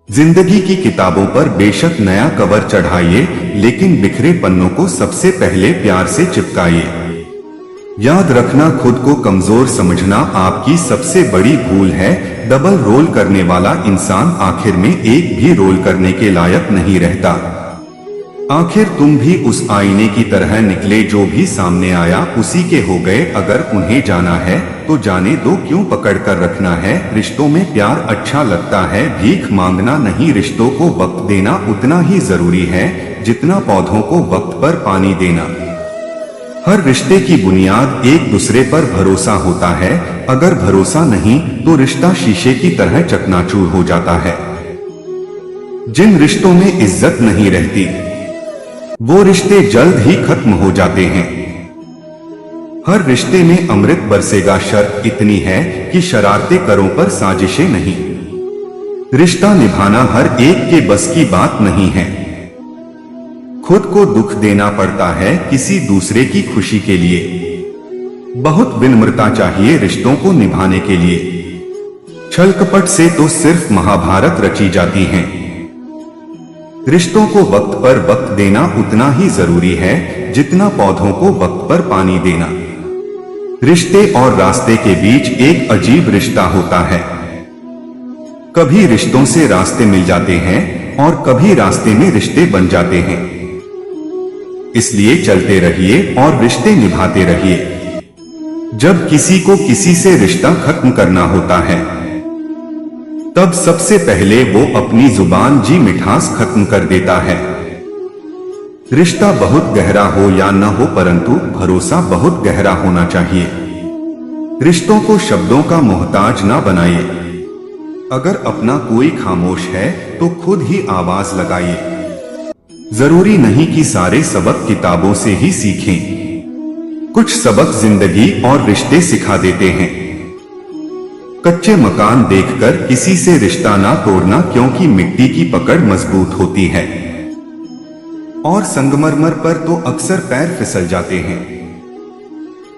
जिंदगी की किताबों पर बेशक नया कवर चढ़ाइए, लेकिन बिखरे पन्नों को सबसे पहले प्यार से चिपकाइए। याद रखना, खुद को कमजोर समझना आपकी सबसे बड़ी भूल है। डबल रोल करने वाला इंसान आखिर में एक भी रोल करने के लायक नहीं रहता। आखिर तुम भी उस आईने की तरह निकले, जो भी सामने आया उसी के हो गए। अगर उन्हें जाना है तो जाने दो, क्यों पकड़ कर रखना है। रिश्तों में प्यार अच्छा लगता है, भीख मांगना नहीं। रिश्तों को वक्त देना उतना ही जरूरी है जितना पौधों को वक्त पर पानी देना। हर रिश्ते की बुनियाद एक दूसरे पर भरोसा होता है। अगर भरोसा नहीं तो रिश्ता शीशे की तरह चकनाचूर हो जाता है। जिन रिश्तों में इज्जत नहीं रहती वो रिश्ते जल्द ही खत्म हो जाते हैं। हर रिश्ते में अमृत बरसेगा, शर्त इतनी है कि शरारतें करो पर साजिशें नहीं। रिश्ता निभाना हर एक के बस की बात नहीं है। खुद को दुख देना पड़ता है किसी दूसरे की खुशी के लिए। बहुत विनम्रता चाहिए रिश्तों को निभाने के लिए। छल कपट से तो सिर्फ महाभारत रची जाती है। रिश्तों को वक्त पर वक्त देना उतना ही जरूरी है जितना पौधों को वक्त पर पानी देना। रिश्ते और रास्ते के बीच एक अजीब रिश्ता होता है। कभी रिश्तों से रास्ते मिल जाते हैं और कभी रास्ते में रिश्ते बन जाते हैं। इसलिए चलते रहिए और रिश्ते निभाते रहिए। जब किसी को किसी से रिश्ता खत्म करना होता है तब सबसे पहले वो अपनी जुबान जी मिठास खत्म कर देता है। रिश्ता बहुत गहरा हो या न हो, परंतु भरोसा बहुत गहरा होना चाहिए। रिश्तों को शब्दों का मोहताज ना बनाइए। अगर अपना कोई खामोश है तो खुद ही आवाज लगाइए। जरूरी नहीं कि सारे सबक किताबों से ही सीखें। कुछ सबक जिंदगी और रिश्ते सिखा देते हैं। कच्चे मकान देखकर किसी से रिश्ता ना तोड़ना, क्योंकि मिट्टी की पकड़ मजबूत होती है और संगमरमर पर तो अक्सर पैर फिसल जाते हैं।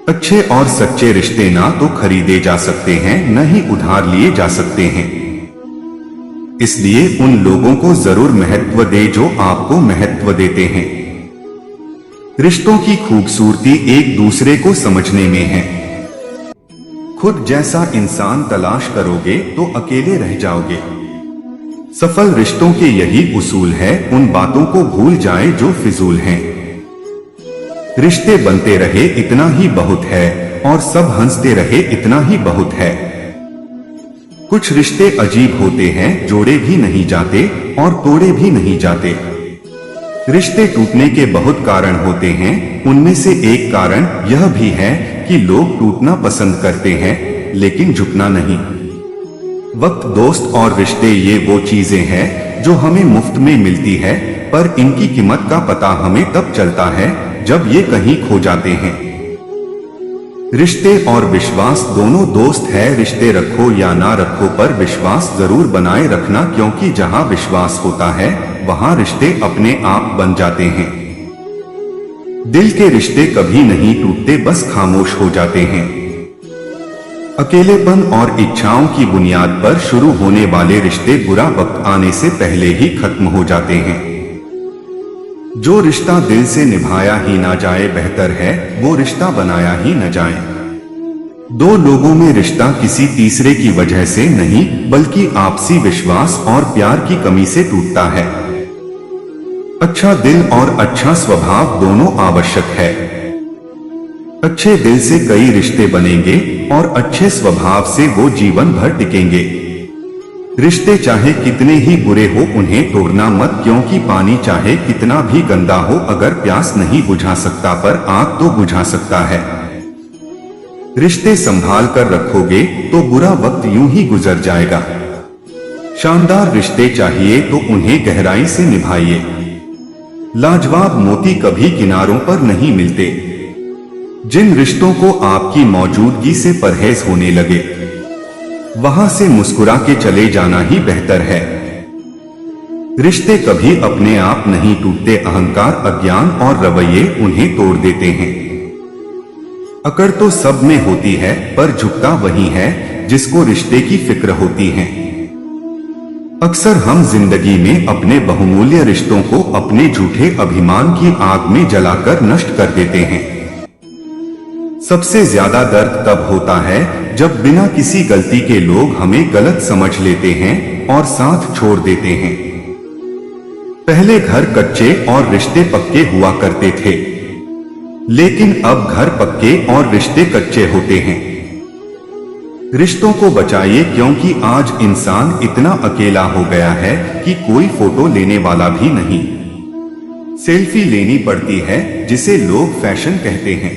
अच्छे और सच्चे रिश्ते ना तो खरीदे जा सकते हैं, न ही उधार लिए जा सकते हैं। इसलिए उन लोगों को जरूर महत्व दे जो आपको महत्व देते हैं। रिश्तों की खूबसूरती एक दूसरे को समझने में है। खुद जैसा इंसान तलाश करोगे तो अकेले रह जाओगे। सफल रिश्तों के यही उसूल है, उन बातों को भूल जाएं जो फिजूल हैं। रिश्ते बनते रहे इतना ही बहुत है और सब हंसते रहे इतना ही बहुत है। कुछ रिश्ते अजीब होते हैं, जोड़े भी नहीं जाते और तोड़े भी नहीं जाते। रिश्ते टूटने के बहुत कारण होते हैं, उनमें से एक कारण यह भी है कि लोग टूटना पसंद करते हैं लेकिन झुकना नहीं। वक्त, दोस्त और रिश्ते ये वो चीजें हैं जो हमें मुफ्त में मिलती है, पर इनकी कीमत का पता हमें तब चलता है जब ये कहीं खो जाते हैं। रिश्ते और विश्वास दोनों दोस्त है। रिश्ते रखो या ना रखो, पर विश्वास जरूर बनाए रखना, क्योंकि जहां विश्वास होता है वहां रिश्ते अपने आप बन जाते हैं। दिल के रिश्ते कभी नहीं टूटते, बस खामोश हो जाते हैं। अकेलेपन और इच्छाओं की बुनियाद पर शुरू होने वाले रिश्ते बुरा वक्त आने से पहले ही खत्म हो जाते हैं। जो रिश्ता दिल से निभाया ही ना जाए, बेहतर है वो रिश्ता बनाया ही न जाए। दो लोगों में रिश्ता किसी तीसरे की वजह से नहीं, बल्कि आपसी विश्वास और प्यार की कमी से टूटता है। अच्छा दिल और अच्छा स्वभाव दोनों आवश्यक है। अच्छे दिल से कई रिश्ते बनेंगे और अच्छे स्वभाव से वो जीवन भर टिकेंगे। रिश्ते चाहे कितने ही बुरे हो उन्हें तोड़ना मत, क्योंकि पानी चाहे कितना भी गंदा हो, अगर प्यास नहीं बुझा सकता पर आग तो बुझा सकता है। रिश्ते संभाल कर रखोगे तो बुरा वक्त यूं ही गुजर जाएगा। शानदार रिश्ते चाहिए तो उन्हें गहराई से निभाइए। लाजवाब मोती कभी किनारों पर नहीं मिलते। जिन रिश्तों को आपकी मौजूदगी से परहेज होने लगे वहां से मुस्कुरा के चले जाना ही बेहतर है। रिश्ते कभी अपने आप नहीं टूटते, अहंकार, अज्ञान और रवैये उन्हें तोड़ देते हैं। अकड़ तो सब में होती है, पर झुकता वही है जिसको रिश्ते की फिक्र होती है। अक्सर हम जिंदगी में अपने बहुमूल्य रिश्तों को अपने झूठे अभिमान की आग में जलाकर नष्ट कर देते हैं। सबसे ज्यादा दर्द तब होता है जब बिना किसी गलती के लोग हमें गलत समझ लेते हैं और साथ छोड़ देते हैं। पहले घर कच्चे और रिश्ते पक्के हुआ करते थे, लेकिन अब घर पक्के और रिश्ते कच्चे होते हैं। रिश्तों को बचाइए, क्योंकि आज इंसान इतना अकेला हो गया है कि कोई फोटो लेने वाला भी नहीं। सेल्फी लेनी पड़ती है, जिसे लोग फैशन कहते हैं।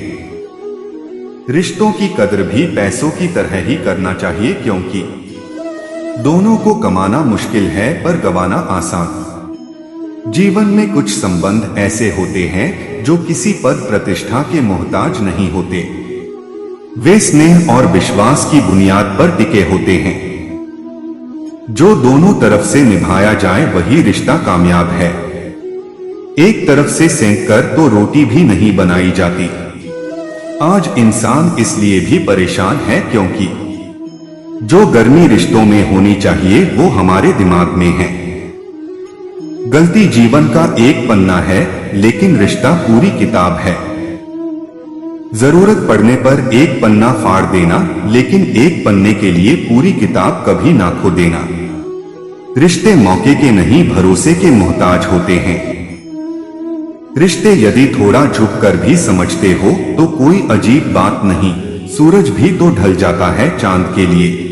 रिश्तों की कद्र भी पैसों की तरह ही करना चाहिए, क्योंकि दोनों को कमाना मुश्किल है पर गंवाना आसान। जीवन में कुछ संबंध ऐसे होते हैं जो किसी पद प्रतिष्ठा के मोहताज नहीं होते। वे स्नेह और विश्वास की बुनियाद पर टिके होते हैं। जो दोनों तरफ से निभाया जाए वही रिश्ता कामयाब है। एक तरफ से सेंक कर तो रोटी भी नहीं बनाई जाती। आज इंसान इसलिए भी परेशान है क्योंकि जो गर्मी रिश्तों में होनी चाहिए वो हमारे दिमाग में है। गलती जीवन का एक पन्ना है, लेकिन रिश्ता पूरी किताब है। जरूरत पड़ने पर एक पन्ना फाड़ देना, लेकिन एक पन्ने के लिए पूरी किताब कभी ना खो देना। रिश्ते मौके के नहीं, भरोसे के मोहताज होते हैं। रिश्ते यदि थोड़ा झुक कर भी समझते हो तो कोई अजीब बात नहीं, सूरज भी तो ढल जाता है चांद के लिए।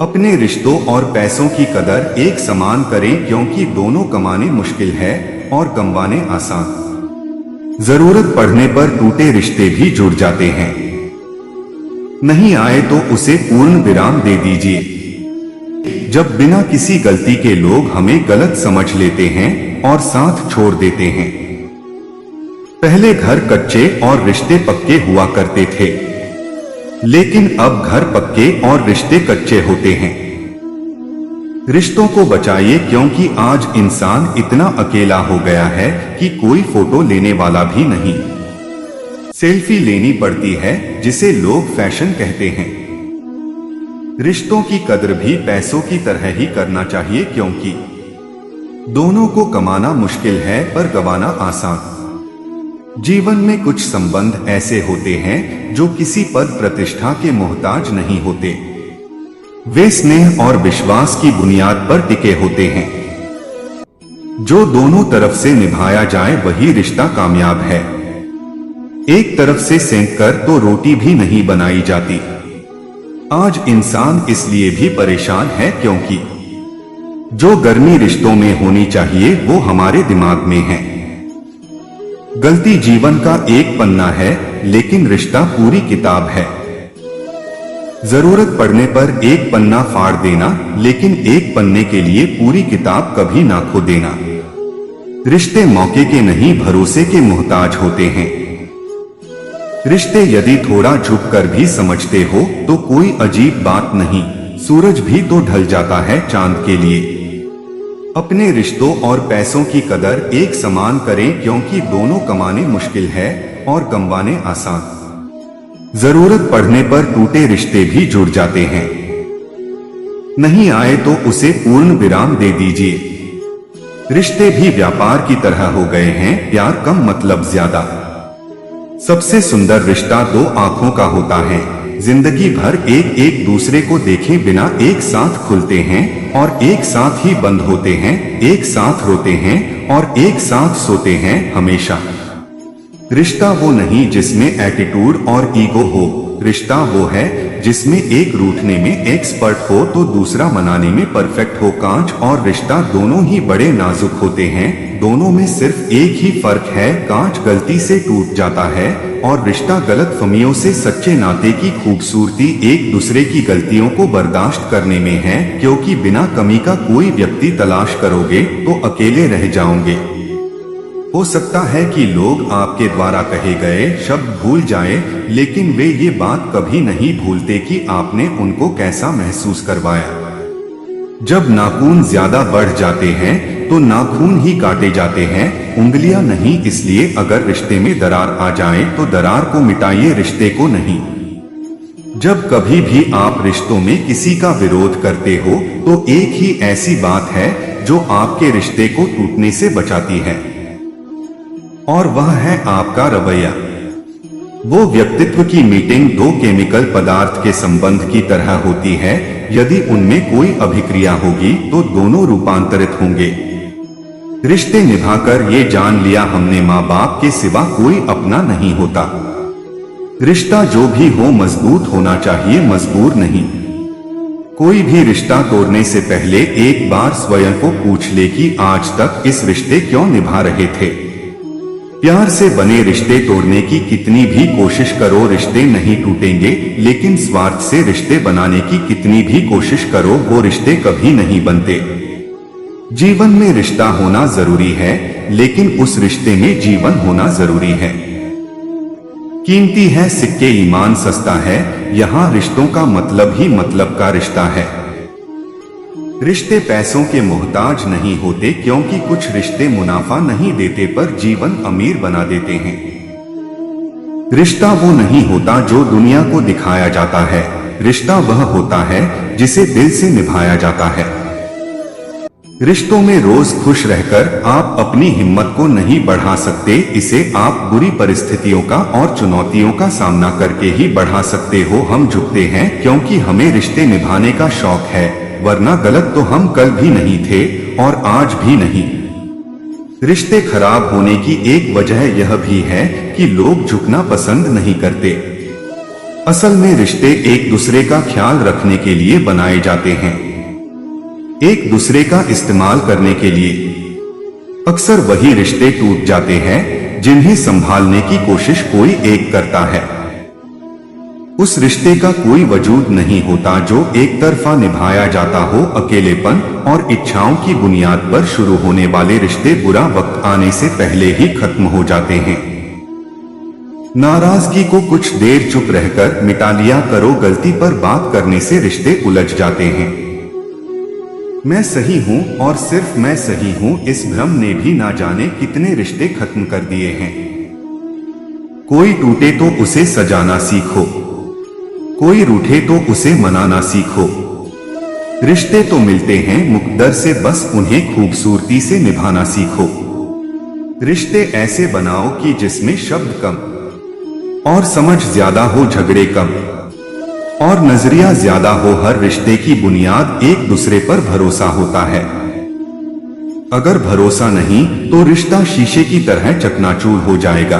अपने रिश्तों और पैसों की कदर एक समान करें, क्योंकि दोनों कमाने मुश्किल है और गंवाने आसान। जरूरत पड़ने पर टूटे रिश्ते भी जुड़ जाते हैं। नहीं आए तो उसे पूर्ण विराम दे दीजिए। जब बिना किसी गलती के लोग हमें गलत समझ लेते हैं और साथ छोड़ देते हैं। पहले घर कच्चे और रिश्ते पक्के हुआ करते थे, लेकिन अब घर पक्के और रिश्ते कच्चे होते हैं। रिश्तों को बचाइए, क्योंकि आज इंसान इतना अकेला हो गया है कि कोई फोटो लेने वाला भी नहीं। सेल्फी लेनी पड़ती है, जिसे लोग फैशन कहते हैं। रिश्तों की कद्र भी पैसों की तरह ही करना चाहिए, क्योंकि दोनों को कमाना मुश्किल है पर गंवाना आसान। जीवन में कुछ संबंध ऐसे होते हैं जो किसी पद प्रतिष्ठा के मोहताज नहीं होते। वे स्नेह और विश्वास की बुनियाद पर टिके होते हैं। जो दोनों तरफ से निभाया जाए वही रिश्ता कामयाब है। एक तरफ से सेंक कर तो रोटी भी नहीं बनाई जाती। आज इंसान इसलिए भी परेशान है क्योंकि जो गर्मी रिश्तों में होनी चाहिए वो हमारे दिमाग में है। गलती जीवन का एक पन्ना है, लेकिन रिश्ता पूरी किताब है। जरूरत पड़ने पर एक पन्ना फाड़ देना, लेकिन एक पन्ने के लिए पूरी किताब कभी ना खो देना। रिश्ते मौके के नहीं, भरोसे के मोहताज होते हैं। रिश्ते यदि थोड़ा झुक कर भी समझते हो तो कोई अजीब बात नहीं, सूरज भी तो ढल जाता है चांद के लिए। अपने रिश्तों और पैसों की कदर एक समान करें, क्योंकि दोनों कमाने मुश्किल है और गंवाने आसान। जरूरत पड़ने पर टूटे रिश्ते भी जुड़ जाते हैं। नहीं आए तो उसे पूर्ण विराम दे दीजिए। रिश्ते भी व्यापार की तरह हो गए हैं, प्यार कम मतलब ज्यादा। सबसे सुंदर रिश्ता दो आंखों का होता है। जिंदगी भर एक एक दूसरे को देखे बिना एक साथ खुलते हैं और एक साथ ही बंद होते हैं, एक साथ रोते हैं और एक साथ सोते हैं हमेशा। रिश्ता वो नहीं जिसमें एटीट्यूड और ईगो हो, रिश्ता वो है जिसमें एक रूठने में एक्सपर्ट हो तो दूसरा मनाने में परफेक्ट हो। कांच और रिश्ता दोनों ही बड़े नाजुक होते हैं, दोनों में सिर्फ एक ही फर्क है, कांच गलती से टूट जाता है और रिश्ता गलतफहमियों से। सच्चे नाते की खूबसूरती एक दूसरे की गलतियों को बर्दाश्त करने में है, क्योंकि बिना कमी का कोई व्यक्ति तलाश करोगे तो अकेले रह जाओगे। हो सकता है कि लोग आपके द्वारा कहे गए शब्द भूल जाएं, लेकिन वे ये बात कभी नहीं भूलते कि आपने उनको कैसा महसूस करवाया। जब नाखून ज्यादा बढ़ जाते हैं तो नाखून ही काटे जाते हैं, उंगलियां नहीं। इसलिए अगर रिश्ते में दरार आ जाए तो दरार को मिटाइए, रिश्ते को नहीं। जब कभी भी आप रिश्तों में किसी का विरोध करते हो तो एक ही ऐसी बात है जो आपके रिश्ते को टूटने से बचाती है, और वह है आपका रवैया। वो व्यक्तित्व की मीटिंग दो केमिकल पदार्थ के संबंध की तरह होती है। यदि उनमें कोई अभिक्रिया होगी तो दोनों रूपांतरित होंगे। रिश्ते निभाकर ये जान लिया हमने, माँ बाप के सिवा कोई अपना नहीं होता। रिश्ता जो भी हो मजबूत होना चाहिए, मजबूर नहीं। कोई भी रिश्ता तोड़ने से पहले एक बार स्वयं को पूछ ले कि आज तक इस रिश्ते क्यों निभा रहे थे। प्यार से बने रिश्ते तोड़ने की कितनी भी कोशिश करो रिश्ते नहीं टूटेंगे, लेकिन स्वार्थ से रिश्ते बनाने की कितनी भी कोशिश करो वो रिश्ते कभी नहीं बनते। जीवन में रिश्ता होना जरूरी है, लेकिन उस रिश्ते में जीवन होना जरूरी है। कीमती है सिक्के ईमान सस्ता है, यहाँ रिश्तों का मतलब ही मतलब का रिश्ता है। रिश्ते पैसों के मोहताज नहीं होते, क्योंकि कुछ रिश्ते मुनाफा नहीं देते पर जीवन अमीर बना देते हैं। रिश्ता वो नहीं होता जो दुनिया को दिखाया जाता है, रिश्ता वह होता है जिसे दिल से निभाया जाता है। रिश्तों में रोज खुश रहकर आप अपनी हिम्मत को नहीं बढ़ा सकते, इसे आप बुरी परिस्थितियों का और चुनौतियों का सामना करके ही बढ़ा सकते हो। हम झुकते हैं क्योंकि हमें रिश्ते निभाने का शौक है, वरना गलत तो हम कल भी नहीं थे और आज भी नहीं। रिश्ते खराब होने की एक वजह यह भी है कि लोग झुकना पसंद नहीं करते। असल में रिश्ते एक दूसरे का ख्याल रखने के लिए बनाए जाते हैं, एक दूसरे का इस्तेमाल करने के लिए। अक्सर वही रिश्ते टूट जाते हैं जिन्हें संभालने की कोशिश कोई एक करता है। उस रिश्ते का कोई वजूद नहीं होता जो एक तरफा निभाया जाता हो। अकेलेपन और इच्छाओं की बुनियाद पर शुरू होने वाले रिश्ते बुरा वक्त आने से पहले ही खत्म हो जाते हैं। नाराजगी को कुछ देर चुप रहकर मिटा लिया करो, गलती पर बात करने से रिश्ते उलझ जाते हैं। मैं सही हूं और सिर्फ मैं सही हूं, इस भ्रम ने भी ना जाने कितने रिश्ते खत्म कर दिए हैं। कोई टूटे तो उसे सजाना सीखो, कोई रूठे तो उसे मनाना सीखो। रिश्ते तो मिलते हैं मुकद्दर से, बस उन्हें खूबसूरती से निभाना सीखो। रिश्ते ऐसे बनाओ कि जिसमें शब्द कम और समझ ज्यादा हो, झगड़े कम और नजरिया ज्यादा हो। हर रिश्ते की बुनियाद एक दूसरे पर भरोसा होता है। अगर भरोसा नहीं तो रिश्ता शीशे की तरह चकनाचूर हो जाएगा।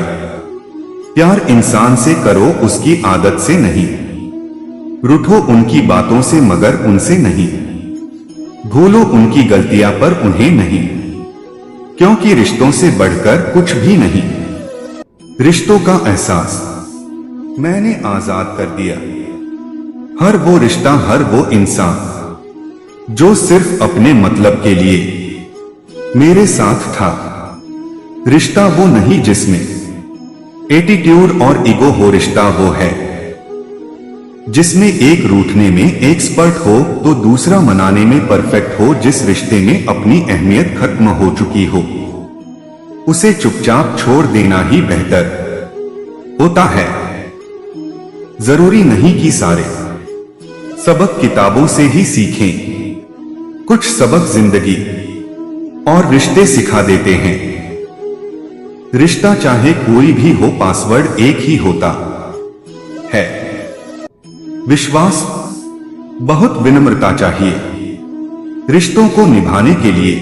प्यार इंसान से करो, उसकी आदत से नहीं। रूठो उनकी बातों से मगर उनसे नहीं। भूलो उनकी गलतियां पर उन्हें नहीं, क्योंकि रिश्तों से बढ़कर कुछ भी नहीं। रिश्तों का एहसास मैंने आजाद कर दिया। हर वो रिश्ता, हर वो इंसान जो सिर्फ अपने मतलब के लिए मेरे साथ था। रिश्ता वो नहीं जिसमें एटीट्यूड और ईगो हो, रिश्ता वो है जिसमें एक रूठने में एक्सपर्ट हो तो दूसरा मनाने में परफेक्ट हो। जिस रिश्ते में अपनी अहमियत खत्म हो चुकी हो उसे चुपचाप छोड़ देना ही बेहतर होता है। जरूरी नहीं कि सारे सबक किताबों से ही सीखें, कुछ सबक जिंदगी और रिश्ते सिखा देते हैं। रिश्ता चाहे कोई भी हो, पासवर्ड एक ही होता है, विश्वास। बहुत विनम्रता चाहिए रिश्तों को निभाने के लिए।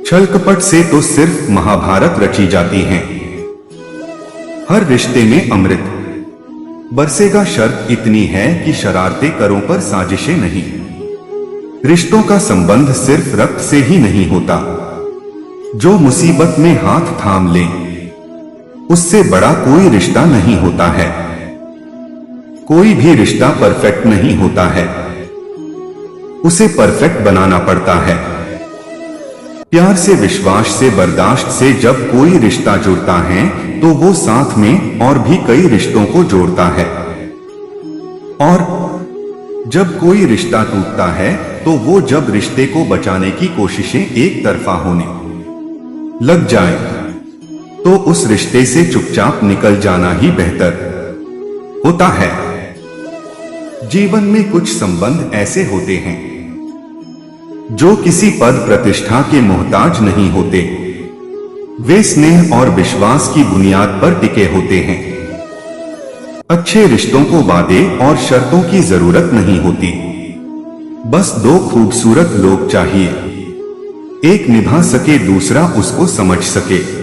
छल कपट से तो सिर्फ महाभारत रची जाती है। हर रिश्ते में अमृत बरसेगा, शर्त इतनी है कि शरारतें करो पर साजिशें नहीं। रिश्तों का संबंध सिर्फ रक्त से ही नहीं होता, जो मुसीबत में हाथ थाम ले उससे बड़ा कोई रिश्ता नहीं होता है। कोई भी रिश्ता परफेक्ट नहीं होता है, उसे परफेक्ट बनाना पड़ता है। प्यार से, विश्वास से, बर्दाश्त से जब कोई रिश्ता जुड़ता है तो वो साथ में और भी कई रिश्तों को जोड़ता है। और जब कोई रिश्ता टूटता है तो वो जब रिश्ते को बचाने की कोशिशें एक तरफा होने लग जाए तो उस रिश्ते से चुपचाप निकल जाना ही बेहतर होता है। जीवन में कुछ संबंध ऐसे होते हैं जो किसी पद प्रतिष्ठा के मोहताज नहीं होते। वे स्नेह और विश्वास की बुनियाद पर टिके होते हैं। अच्छे रिश्तों को वादे और शर्तों की जरूरत नहीं होती। बस दो खूबसूरत लोग चाहिए, एक निभा सके दूसरा उसको समझ सके।